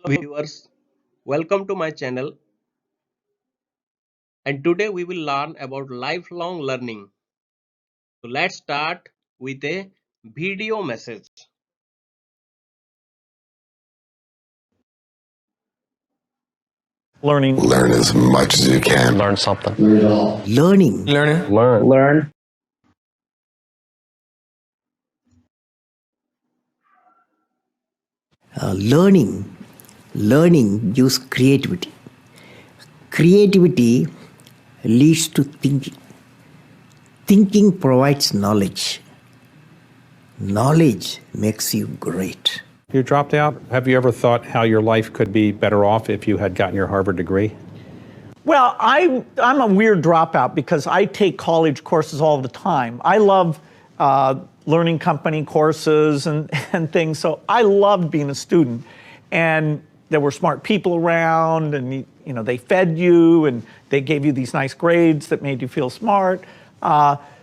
Hello viewers, welcome to my channel, and today we will learn about lifelong learning. So let's start with a video message. Learning. Learn as much as you can. Learn something. Learning. Learn. Learning use creativity. Creativity leads to thinking. Thinking provides knowledge. Knowledge makes you great. You dropped out. Have you ever thought how your life could be better off if you had gotten your Harvard degree? Well, I'm a weird dropout because I take college courses all the time. I love learning company courses and things, so I loved being a student. And there were smart people around, and they fed you, and they gave you these nice grades that made you feel smart.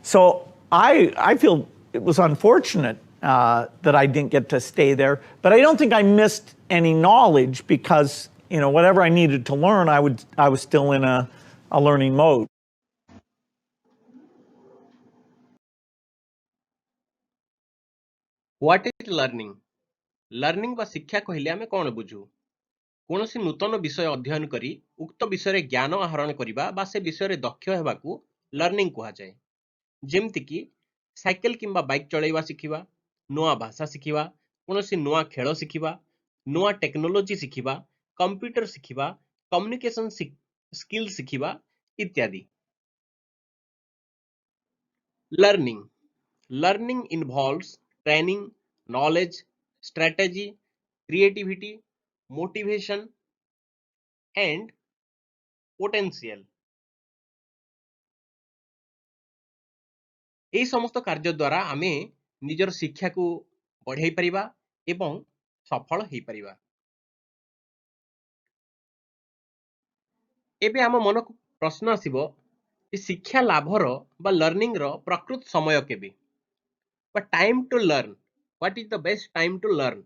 So I feel it was unfortunate that I didn't get to stay there, but I don't think I missed any knowledge because whatever I needed to learn, I was still in a learning mode. What is learning? Learning বা শিক্ষা কহিলে আমি কোন বুঝু? কোনসি নূতন বিষয় অধ্যয়ন করি উক্ত বিষয়ে জ্ঞান আহରଣ କରିବା বা ସେ ବିଷୟରେ ଦକ୍ଷ ହେବାକୁ ଲର୍ନିଂ କୁହାଯାଏ। ଯେମିତି କି ସାଇକେଲ କିମ୍ବା ବାଇକ୍ ଚଳାଇବା ଶିଖିବା, ନୂଆ ଭାଷା ଶିଖିବା, କୌଣସି ନୂଆ ଖେଳ ଶିଖିବା, ନୂଆ ଟେକ୍ନୋଲୋଜି ଶିଖିବା, କମ୍ପ୍ୟୁଟର ଶିଖିବା, କମ୍ୟୁନିକେସନ ସ୍କିଲ୍ ଶିଖିବା ଇତ୍ୟାଦି। Learning. Learning involves training, knowledge, strategy, creativity, motivation, and potential. এই সমস্ত କାର୍ଯ୍ୟ ଦ୍ୱାରା ଆମେ ନିଜର ଶିକ୍ଷାକୁ ବଢ଼େଇ ପାରିବା ଏବଂ ସଫଳ ହେଇପାରିବା। ଏବେ ଆମ ମନକୁ ପ୍ରଶ୍ନ ଆସିବ ଯେ ଶିକ୍ଷା ଲାଭର ବା ଲର୍ନିଂର ପ୍ରକୃତ ସମୟ କେବେ? ବା time to learn, what is the best time to learn?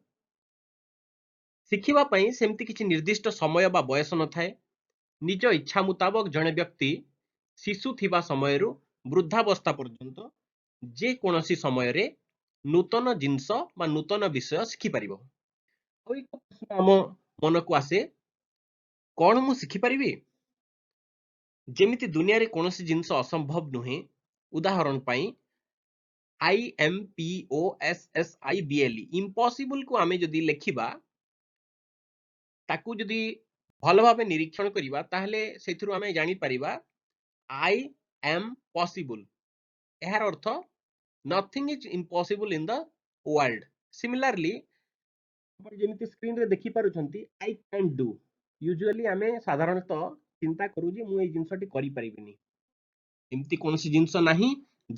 ଶିଖିବା ପାଇଁ ସେମିତି କିଛି ନିର୍ଦ୍ଦିଷ୍ଟ ସମୟ ବା ବୟସ ନଥାଏ। ନିଜ ଇଚ୍ଛା ମୁତାବକ ଜଣେ ବ୍ୟକ୍ତି ଶିଶୁ ଥିବା ସମୟରୁ ବୃଦ୍ଧାବସ୍ଥା ପର୍ଯ୍ୟନ୍ତ ଯେକୌଣସି ସମୟରେ ନୂତନ ଜିନିଷ ବା ନୂତନ ବିଷୟ ଶିଖିପାରିବ। ଆଉ ଏକ ପ୍ରଶ୍ନ ଆମ ମନକୁ ଆସେ, କଣ ମୁଁ ଶିଖିପାରିବି? ଯେମିତି ଦୁନିଆରେ କୌଣସି ଜିନିଷ ଅସମ୍ଭବ ନୁହେଁ। ଉଦାହରଣ ପାଇଁ IMPOSSIBLE ଇମ୍ପସିବଲ କୁ ଆମେ ଯଦି ଲେଖିବା, ତାକୁ ଯଦି ଭଲ ଭାବେ ନିରୀକ୍ଷଣ କରିବା ତାହେଲେ ସେଥିରୁ ଆମେ ଜାଣିପାରିବା I am possible। ଏହାର ଅର୍ଥ nothing is impossible in the world। Similarly, ଆପଣ ଯେମିତି ସ୍କ୍ରିନରେ ଦେଖିପାରୁଛନ୍ତି I can do, ୟୁଜୁଆଲି ଆମେ ସାଧାରଣତଃ ଚିନ୍ତା କରୁ ଯେ ମୁଁ ଏଇ ଜିନିଷଟି କରିପାରିବିନି। ଏମିତି କୌଣସି ଜିନିଷ ନାହିଁ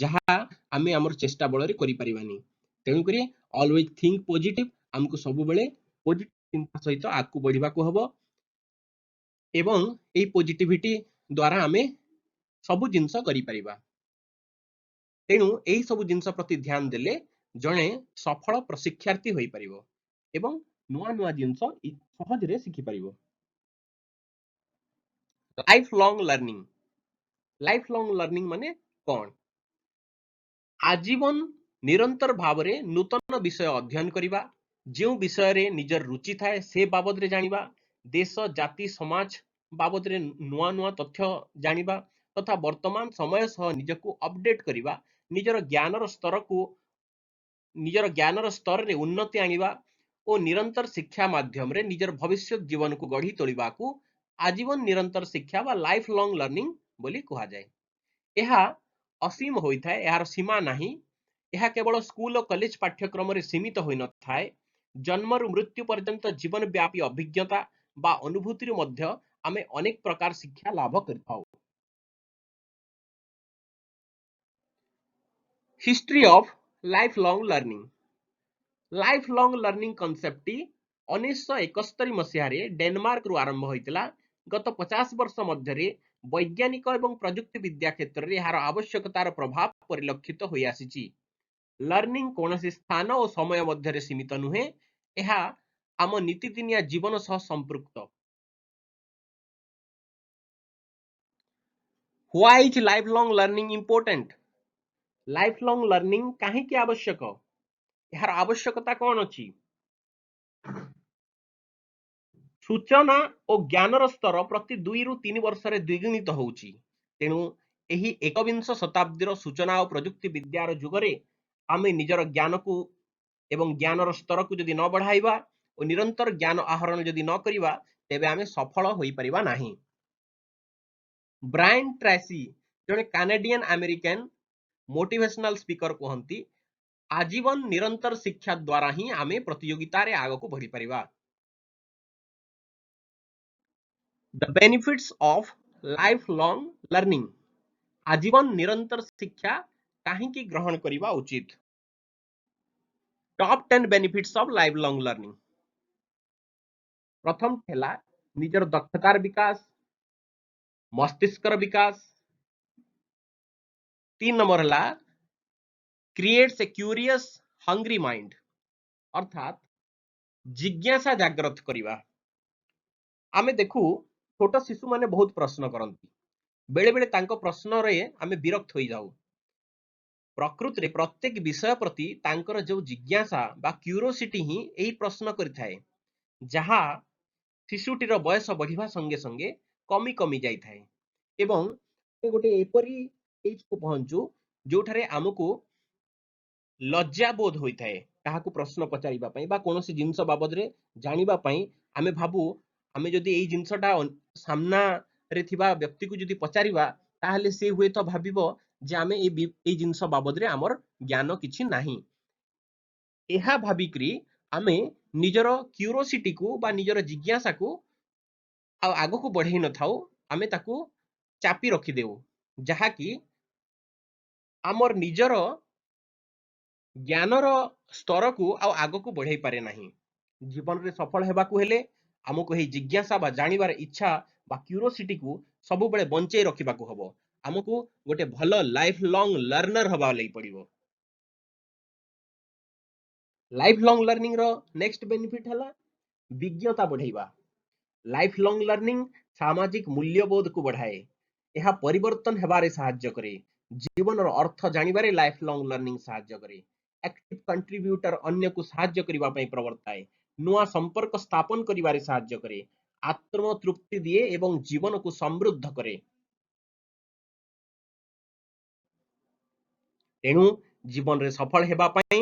ଯାହା ଆମେ ଆମର ଚେଷ୍ଟା ବଳରେ କରିପାରିବାନି। ତେଣୁକରି always think positive, ଆମକୁ ସବୁବେଳେ ପଜିଟିଭ ଚିନ୍ତା ସହିତ ଆଗକୁ ବଢିବାକୁ ହବ ଏବଂ এই ପଜିଟିଭିଟି ଦ୍ୱାରା ଆମେ ସବୁ ଜିନିଷ କରିପାରିବା। ତେଣୁ ଏହି ସବୁ ଜିନିଷ ପ୍ରତି ଧ୍ୟାନ ଦେଲେ ଜଣେ ସଫଳ ପ୍ରଶିକ୍ଷାର୍ଥୀ ହୋଇପାରିବ ଏବଂ ନୂଆ ନୂଆ ଜିନିଷ ସହଜରେ ଶିଖିପାରିବ। Life long learning. Life long learning ମାନେ କଣ? ଆଜୀବନ ନିରନ୍ତର ଭାବରେ ନୂତନ ବିଷୟ ଅଧ୍ୟୟନ କରିବା, ଯେଉଁ ବିଷୟରେ ନିଜର ରୁଚି ଥାଏ ସେ ବାବଦରେ ଜାଣିବା, ଦେଶ ଜାତି ସମାଜ ବାବଦରେ ନୂଆ ନୂଆ ତଥ୍ୟ ଜାଣିବା ତଥା ବର୍ତ୍ତମାନ ସମୟ ସହ ନିଜକୁ ଅପଡେଟ କରିବା, ନିଜର ଜ୍ଞାନର ସ୍ତରରେ ଉନ୍ନତି ଆଣିବା ଓ ନିରନ୍ତର ଶିକ୍ଷା ମାଧ୍ୟମରେ ନିଜର ଭବିଷ୍ୟତ ଜୀବନକୁ ଗଢି ତୋଳିବାକୁ ଆଜୀବନ ନିରନ୍ତର ଶିକ୍ଷା ବା ଲାଇଫ ଲଙ୍ଗ ଲର୍ନିଂ ବୋଲି କୁହାଯାଏ। ଏହା ଅସୀମ ହୋଇଥାଏ, ଏହାର ସୀମା ନାହିଁ। ଏହା କେବଳ ସ୍କୁଲ ଓ କଲେଜ ପାଠ୍ୟକ୍ରମରେ ସୀମିତ ହୋଇନଥାଏ। ଜନ୍ମରୁ ମୃତ୍ୟୁ ପର୍ଯ୍ୟନ୍ତ ଜୀବନ ବ୍ୟାପୀ ଅଭିଜ୍ଞତା ବା ଅନୁଭୂତିରୁ ମଧ୍ୟ ଆମେ ଅନେକ ପ୍ରକାର ଶିକ୍ଷା ଲାଭ କରିଥାଉ। History of life long learning. Life long learning କନସେପ୍ଟଟି 1971 ମସିହାରେ ଡେନମାର୍କରୁ ଆରମ୍ଭ ହୋଇଥିଲା। ଗତ 50 ବର୍ଷ ମଧ୍ୟରେ ବୈଜ୍ଞାନିକ ଏବଂ ପ୍ରଯୁକ୍ତି ବିଦ୍ୟା କ୍ଷେତ୍ରରେ ଏହାର ଆବଶ୍ୟକତାର ପ୍ରଭାବ ପରିଲକ୍ଷିତ ହୋଇ ଆସିଛି। ଲର୍ନିଂ କୌଣସି ସ୍ଥାନ ଓ ସମୟ ମଧ୍ୟରେ ସୀମିତ ନୁହେଁ। ଏହା आम नीतिदिनिया जीवन सह संपृक्त। Why is life long learning important? Life long learning काहेकि आवश्यक? यार आवश्यकता कौन अछि? सूचना और ज्ञानर स्तर प्रति 2 ରୁ 3 वर्षରେ द्विगुणित होउची। तेणु एही एकविंश शताब्दीर सूचना और प्रजुक्ति विद्यार जुगरे आमे निजर ज्ञान को एवं ज्ञानर स्तर को जदि न बढ़ाइबा और निरंतर ज्ञान आहरण जदि न करिबा तेबे आमे सफल होई परिबा नाही। ब्रायन ट्रेसी जने कैनेडियन अमेरिकन मोटिवेशनल स्पीकर कहंती, आजीवन निरंतर शिक्षा द्वारा ही आमे प्रतियोगिता रे आगो को बढ़ी परिबा। The benefits of lifelong learning, आजीवन निरंतर शिक्षा काहेकि ग्रहण करिबा उचित? Top 10 benefits of life long learning. प्रथम थेला निजर दक्षतार विकास, मस्तिष्कर विकास। 3 नंबर हला creates a curious hungry mind, अर्थात जिज्ञासा जागृत करिबा। आमे देखू छोट शिशु माने बहुत प्रश्न करंती, बेले बेले तांको प्रश्न रे आमे विरक्त होई जाऊ। प्रकृति रे प्रत्येक विषय प्रति तांकर जो जिज्ञासा बा क्यूरियोसिटी ही एही प्रश्न करिथाए, जहा शिशुटीर बयस बढ़िबा संगे संगे कमी कमी जाई थाए। एवं गोटे एपरी एज को पहुंचू जोठारे आमको लज्जा बोध होई थाए काहाकू प्रश्न पचारिबा पई बा कोनोसी जिंस बाबद रे जानिबा पई। आमे भाबू आमे जदि एई जिंसटा सामना रे थिबा व्यक्ति को जदि पचारिबा ताहले से हुए तो भाबिबो जे आमे एई जिंस बाबद रे हमर ज्ञान किछि नाही। एहा भाबिकरी आमे निजर क्यूरियोसिटी को बा निजर जिज्ञासा को आगो को बढ़ई न थाऊ, आमे ताकू चापी रखी देऊ, जहा कि आमर निजर ज्ञानर स्तर को आगो को बढ़ई पारे नाही। जीवन रे सफल हेबा को हेले आमको हे जिज्ञासा बा जानिबार इच्छा बा क्यूरियोसिटी को सब बेले बंचई रखिबा को हबो। आमको गोटे भलो लाइफ लॉन्ग लर्नर हबा लई पड़िबो। लाइफ लॉन्ग लर्निंग रो नेक्स्ट बेनिफिट हला विज्ञता बढ़ाइबा। लाइफ लॉन्ग लर्निंग सामाजिक मूल्यबोध को बढ़ाए, यह परिवर्तन हेबारे सहाय्य करे, जीवन रो अर्थ जानिबारे लाइफ लॉन्ग लर्निंग सहाय्य करे, एक्टिव कंट्रीब्यूटर अन्य को सहाय्य करिबा पई प्रवर्ताए, नुआ संपर्क स्थापन करिबारे सहाय्य करे, आत्म तृप्ति दिए एवं जीवन को समृद्ध करे। तेणु जीवन रे सफल हेबा पई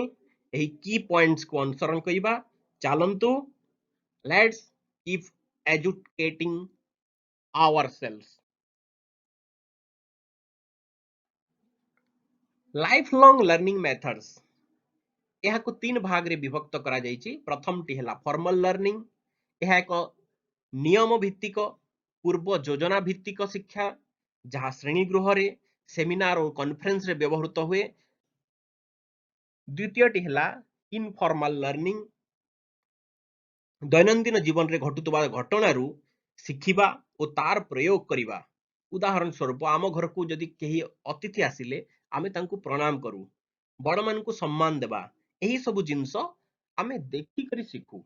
एही की पॉइंट्स को अनुसरण करिबा। चलंतु let's keep educating ourselves. Life long learning methods यह को 3 भाग रे विभक्त करा जायछि। प्रथम टी हला फॉर्मल लर्निंग, यह एक नियम भित्तिक पूर्व योजना भित्तिक शिक्षा जहाँ श्रेणी गृह रे सेमिनार और कॉन्फ्रेंस रे व्यवहृत हुए। द्वितीय टी हला इनफॉर्मल लर्निंग, दैनंदिन जीवन रे घटुतबा घटनारू शिखिबा और तार प्रयोग करिबा। उदाहरण स्वरूप आम घर को जदि केही अतिथि आसिले आमे तांकू प्रणाम करू, बड़ मान को सम्मान देबा, एही सब जिंस आमे देखि करी शिखू।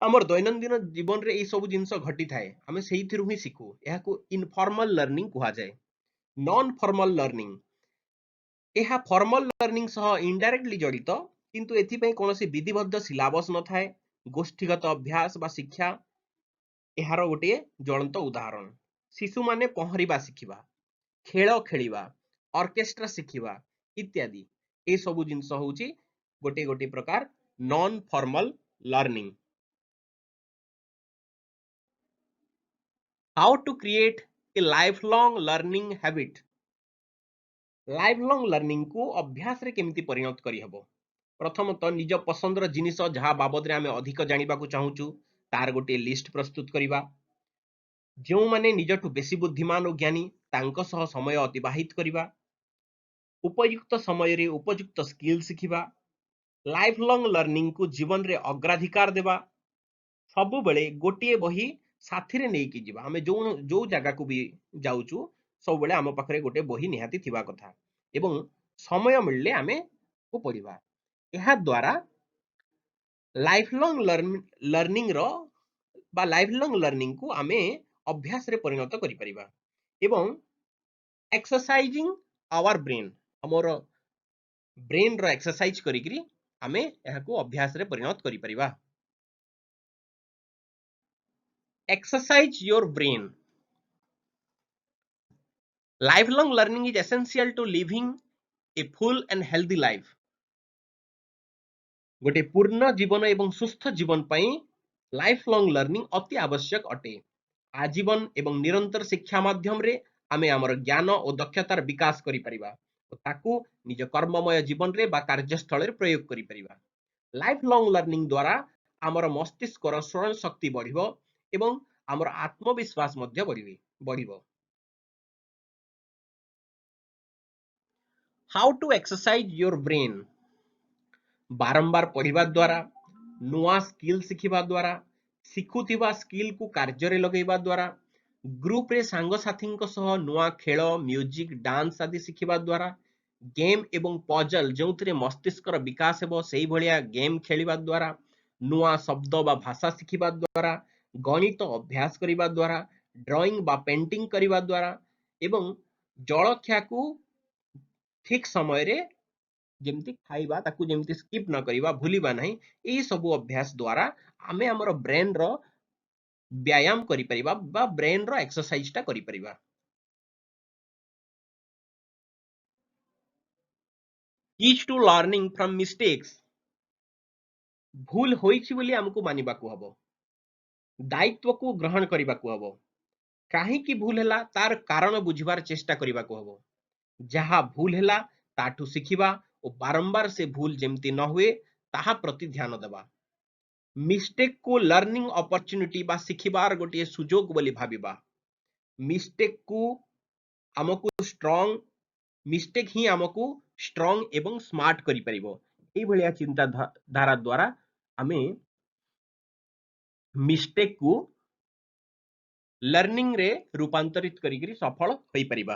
हमर दैनंदिन जीवन रे एही सब जिंस घटी थाए, आमे सेहिथिरु ही शिखू। एहाकू इनफॉर्मल लर्निंग कुहा जाय। नॉन फॉर्मल लर्निंग यह फॉर्मल लर्निंग सह इनडायरेक्टली जड़ित, किंतु एथिपई कोनोसी विधिबद्ध सिलेबस न थाए। गोष्ठीगत अभ्यास बा शिक्षा एहार गोटे ज्वलंत उदाहरण। शिशु माने पहरिबा शिखिबा, खेल खेलिबा, ऑर्केस्ट्रा शिखिबा इत्यादि, ए सब जिंस होउची गोटे गोटे प्रकार non formal learning. How to create a life long learning habit. Life long learning को अभ्यास रे केमिति परिणत करी हबो? प्रथमतः निज पसंदर जिनिस जहाँ बाबद रे आमे अधिक जानिबा को चाहूचु तार गोटे लिस्ट प्रस्तुत करिबा। जो माने निजठु बेसी बुद्धिमान और ज्ञानी तांको सह समय अतिबाहित करिबा। उपयुक्त समय रे उपयुक्त स्किल शिखिबा। लाइफ लॉन्ग लर्निंग को जीवन रे अग्राधिकार देबा। सबु बेले गोटिए बही साथी रे नेकी जिबा। आमे जो जगह को भी जाउचु सब बेले आम पाखरे गोटे बही निहाती थिबा कथा एवं समय मिलले आमे को पढ़िबा। एहा द्वारा लाइफ लॉन्ग लर्निंग रो बा लाइफ लॉन्ग लर्निंग को आमे अभ्यास रे परिणत करि परिबा एवं एक्सरसाइजिंग आवर ब्रेन हमर ब्रेन रो एक्सरसाइज करिकरी आमे एहा को अभ्यास रे परिणत करि परिबा exercise your brain lifelong learning is essential to living a full and healthy life गोटे पूर्ण जीवन एवं सुस्थ जीवन पई लाइफ लॉन्ग लर्निंग अति आवश्यक अटे आजीवन एवं निरंतर शिक्षा माध्यम रे आमे हमर ज्ञान और दक्षतार विकास करि परिबा ताकू निज कर्ममय जीवन रे बा कार्यस्थल रे प्रयोग करि परिबा लाइफ लॉन्ग लर्निंग द्वारा हमर मस्तिष्क रो स्मरण शक्ति बढ़िबो एवं हमर आत्मविश्वास मध्य बढ़िबो how to exercise your brain बारंबार पढ़िबा द्वारा नुआ स्किल शिखिबा द्वारा शिखुथिबा स्किल को कार्य रे लगेबा द्वारा ग्रुप रे सांग साथी सह नुआ खेल म्यूजिक डांस आदि शिखिबा द्वारा गेम एवं पजल जोंतरे मस्तिष्क रो विकास हेबो सेही भलिया गेम खेलिबा द्वारा नुआ शब्द बा भाषा शिखिबा द्वारा गणित अभ्यास करिबा द्वारा ड्राइंग बा पेंटिंग करिबा द्वारा एवं जलख्या को ठीक समय रे जेमती खाइबा ताकू जेमती स्किप न करिबा भूलिबा नहीं एही सब अभ्यास द्वारा आमे हमर ब्रेन रो व्यायाम करि परिबा बा ब्रेन रो एक्सरसाइज टा करि परिबा teach to learning from mistakes भूल होइछि बोली हमकु मानिबा को हबो दायित्व को ग्रहण करिबा को हबो काहे की भूल हैला तार कारण बुझिबार चेष्टा करिबा को हबो जहा भूल हैला ताठू शिखिबा और बारंबार से भूल जेमती न हुए ताहा प्रति ध्यान देबा मिस्टेक को लर्निंग अपॉर्चुनिटी बा शिखिबार गोटे सुजोग बोली भाबिबा मिस्टेक को हमकु स्ट्रांग मिस्टेक ही हमकु स्ट्रांग एवं स्मार्ट करि परिबो एई भलिया चिंता धारा द्वारा हमें मिस्टेक को लर्निंग रे रूपांतरित करिकरी सफल होई परिबा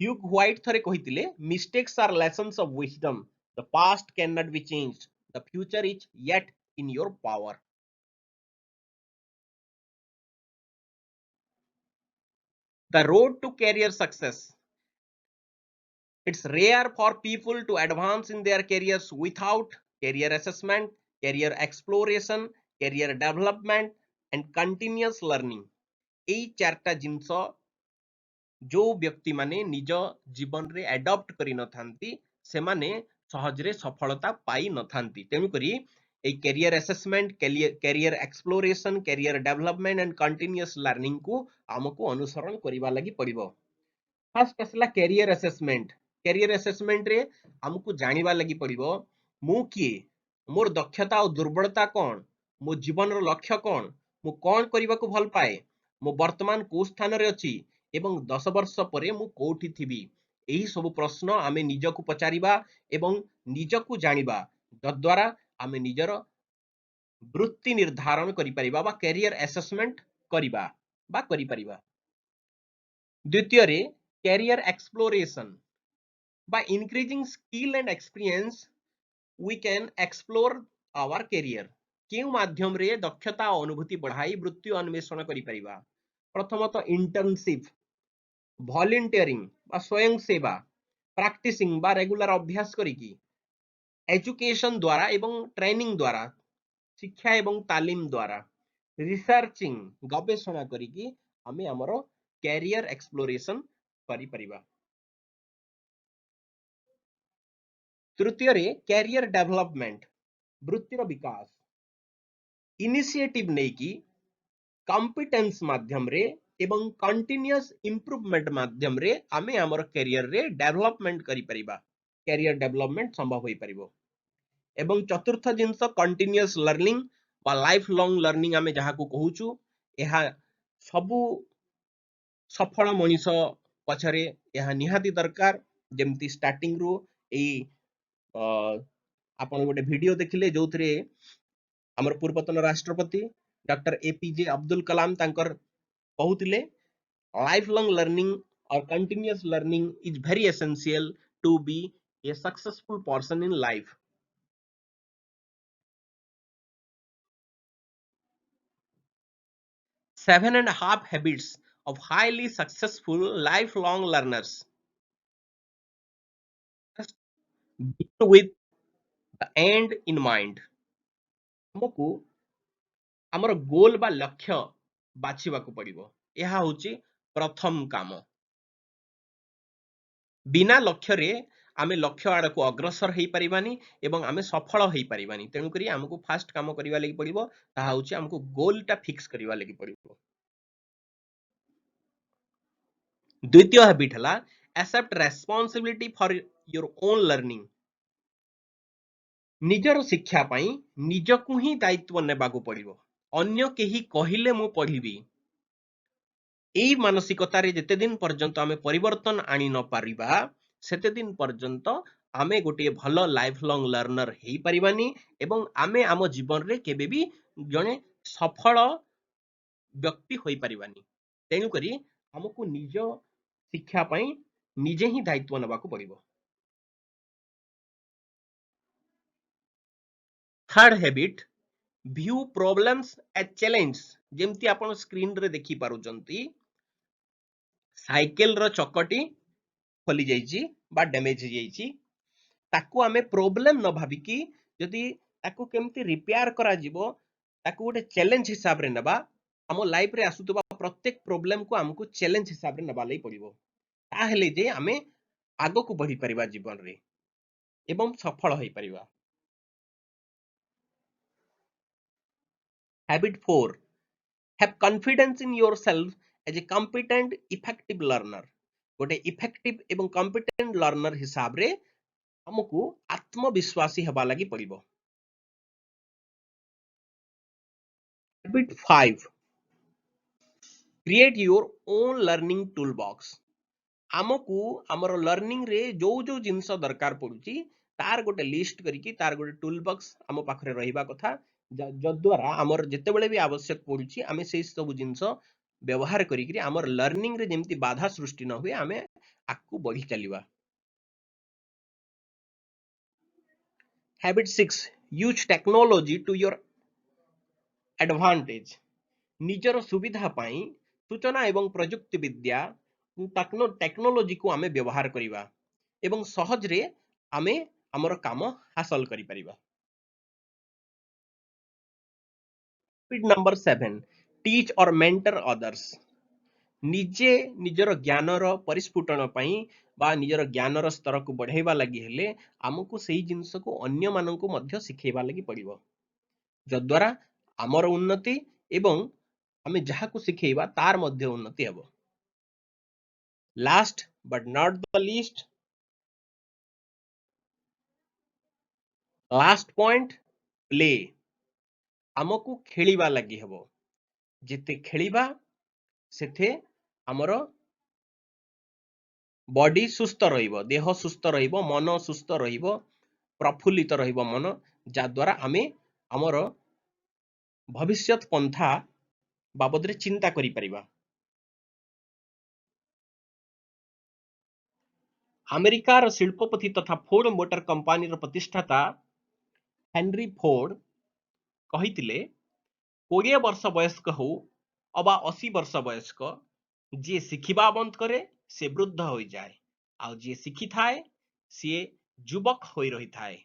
ह्यूग व्हाइट थरे कहितिले mistakes are lessons of wisdom the past can not be changed the future is yet in your power the road to career success it's rare for people to advance in their careers without career assessment career exploration career development and continuous learning एई चारटा जिंस जो व्यक्ति माने निज जीवन रे adopt करि न थांती से माने सहज रे सफलता पाई न थांती तेनु करी ए career assessment career exploration career development and continuous learning को हमको अनुसरण करिबा लागि पड़िबो फर्स्ट असला कैरियर असेसमेंट रे हमको जानिबा लागि पड़िबो मु किए मोर दक्षता और दुर्बलता कोन मो जीवन रो लक्ष्य कोन मु कोन करिबा को भल पाए मो वर्तमान को स्थान रे अछि एवं 10 वर्ष परे मु कोठी थिबी एही सब प्रश्न आमे निजको पचारिबा एवं निजको जानिबा तद्वारा आमे निजर वृत्ति निर्धारण करि परिबा बा कैरियर असेसमेंट करिबा बा करि परिबा द्वितीय रे career exploration by increasing skill and experience we can explore our career केउ माध्यम रे दक्षता और अनुभूति बढ़ाई वृत्ति अन्वेषण करि परिबा प्रथमतः इंटर्नशिप वॉलंटियरिंग बा स्वयं सेवा प्रैक्टिसिंग बा रेगुलर अभ्यास करिकी एजुकेशन द्वारा एवं ट्रेनिंग द्वारा शिक्षा एवं तालीम द्वारा रिसर्चिंग गवेषणा करिकी हमें हमरो कैरियर एक्सप्लोरेशन करि परिबा तृतीय रे कैरियर डेवलपमेंट वृत्तिर विकास इनिशिएटिव नै की कॉम्पिटेंस माध्यम रे एवं कंटीन्यूअस इंप्रूवमेंट माध्यम रे आमे हमर कैरियर रे डेवलपमेंट करि परिबा कैरियर डेवलपमेंट संभव होई परिबो एवं चतुर्थ जिंस कंटीन्यूअस लर्निंग बा लाइफ लॉन्ग लर्निंग आमे जहा को कहूचु एहा सबु सफल मनीष पछरे एहा निहाती दरकार जेमती स्टार्टिंग रो एई आपण गोटे वीडियो देखिले जोथरे हमर पूर्वतन राष्ट्रपति डॉक्टर एपीजे अब्दुल कलाम तांकर कहउतिले लाइफ लॉन्ग लर्निंग और continuous learning is very essential to be a successful person in life 7.5 habits of highly successful lifelong learners. Begin with the end in mind. ଆମକୁ ଆମର ଗୋଲ ବା ଲକ୍ଷ୍ୟ ବାଛିବାକୁ ପଡିବ। ଏହା ହେଉଛି ପ୍ରଥମ କାମ। ବିନା ଲକ୍ଷ୍ୟରେ ଆମେ ଲକ୍ଷ୍ୟ ଆଡକୁ ଅଗ୍ରସର ହେଇପାରିବାନି ଏବଂ ଆମେ ସଫଳ ହେଇପାରିବାନି। ତେଣୁକରି ଆମକୁ ଫାଷ୍ଟ କାମ କରିବା ଲାଗି ପଡିବ, ତାହା ହେଉଛି ଆମକୁ ଗୋଲଟା ଫିକ୍ସ କରିବା ଲାଗି ପଡିବ। ଦ୍ୱିତୀୟ ହ୍ୟାବିଟ୍ ହେଲା accept responsibility for your own learning. ନିଜର ଶିକ୍ଷା ପାଇଁ ନିଜକୁ ହିଁ ଦାୟିତ୍ୱ ନେବାକୁ ପଡିବ। ଅନ୍ୟ କେହି କହିଲେ ମୁଁ ପଢିବି, এই ମାନସିକତାରେ ଯେତେ ଦିନ ପର୍ଯ୍ୟନ୍ତ ଆମେ ପରିବର୍ତ୍ତନ ଆଣି ନ ପାରିବା ସେତେ ଦିନ ପର୍ଯ୍ୟନ୍ତ ଆମେ ଗୋଟିଏ ଭଲ ଲାଇଫ ଲଙ୍ଗ ଲର୍ଣ୍ଣର ହେଇପାରିବାନି ଏବଂ ଆମେ ଆମ ଜୀବନରେ କେବେ ବି ଜଣେ ସଫଳ ବ୍ୟକ୍ତି ହୋଇପାରିବାନି। ତେଣୁକରି ଆମକୁ ନିଜ ଶିକ୍ଷା ପାଇଁ ନିଜେ ହିଁ ଦାୟିତ୍ୱ ନେବାକୁ ପଡିବ। Third habit view problems as challenge। जेमती आपण स्क्रीन रे देखि पारुचंती साइकिल रो चकटी खोली जाइची बा डैमेज हो जाइची, ताकू आमे प्रॉब्लम न भाबी कि यदि ताकू केमती रिपेयर करा जिवो ताकू गोटे चैलेंज हिसाब रे नबा। हम लाइफ रे आसुतबा प्रत्येक प्रॉब्लम को हमको चैलेंज हिसाब रे नबा लई पड़िबो, ताहेले जे आमे आगो को बढ़ी परिबा जीवन रे एवं सफल होई परिबा। Habit 4 have confidence in yourself as a competent effective learner। गोटे इफेक्टिव एवं कॉम्पिटेंट लर्नर हिसाब रे हमको आत्मविश्वासी हेबा लागि पड़िबो। Habit 5 create your own learning tool box. हमको हमर लर्निंग रे जो जो जिंस दरकार पड़ुची तार गोटे लिस्ट करिकी तार गोटे टूल बॉक्स हम पाखरे रहिबा कथा, जद्वारा हमर जेतेबेले भी आवश्यक पड़ुची आमे सेई सब जिंस व्यवहार करिकी हमर लर्निंग रे जेमती बाधा सृष्टि न हुए आमे आकु बढ़ी चलिबा। Habit 6 use technology to your advantage. निजर सुविधा पाई सूचना एवं प्रयुक्ति विद्या टेक्नोलॉजी को आमे व्यवहार करिबा एवं सहज रे आमे हमर काम हासिल करि परिबा। हैबिट नंबर 7 टीच और मेंटर अदर्स। निजे निजर ज्ञानर परिस्फुटन पाई बा निजर ज्ञानर स्तर को बढ़ाइबा लागि हेले हमको सेही जिंस को अन्य माननकु मध्य सिखेइबा लागि पड़िबो, जद्वारा हमर उन्नति एवं हमें जहा को सिखेइबा तार मध्य उन्नति हेबो। Last but not the least, last point play. हमको खेलिबा लागि हेबो, जेते खेलिबा सेथे हमर बॉडी सुस्थ रहिबो, देह सुस्थ रहिबो, मन सुस्थ रहिबो, प्रफुल्लित रहिबो मन, जा द्वारा आमे हमर भविष्यत पंथा बाबद रे चिंता करि परिबा। अमेरिकार शिल्पपति तथा फोर्ड मोटर कंपनी प्रतिष्ठाता हेनरी फोर्ड कहितिले 20 वर्ष वयस्क हो अबा 80 वर्ष वयस्क जे शिखिबा बंद करे से वृद्ध हो जाए, आ जे शिखि थाए से युवक होई रही थाए।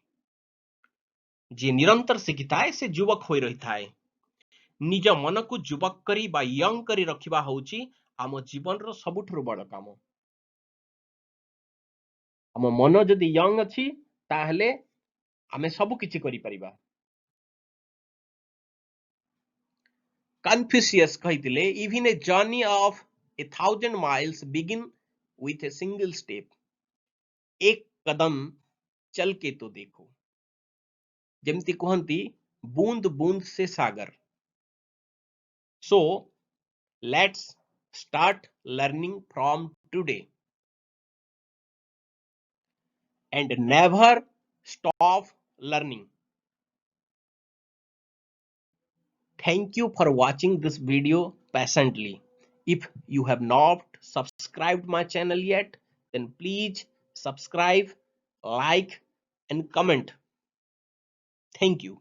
जे निरंतर शिखि थाए से युवक होई रही थाए। निज मन को युवक करी बा यंग करी रखिबा होउची आम जीवन रो सबुठुर बड़ काम। आम मन जदि यंग अछि ताहले आमे सब किछि करि परिबा। कन्फ्यूशियस कहितिले even a journey of 1,000 miles begin with a single step। एक कदम चल के तो देखो, जेमती कहंती बूंद बूंद से सागर। So let's start learning from today and never stop learning। Thank you for watching this video patiently। If you have not subscribed my channel yet, then please subscribe, like and comment। Thank you।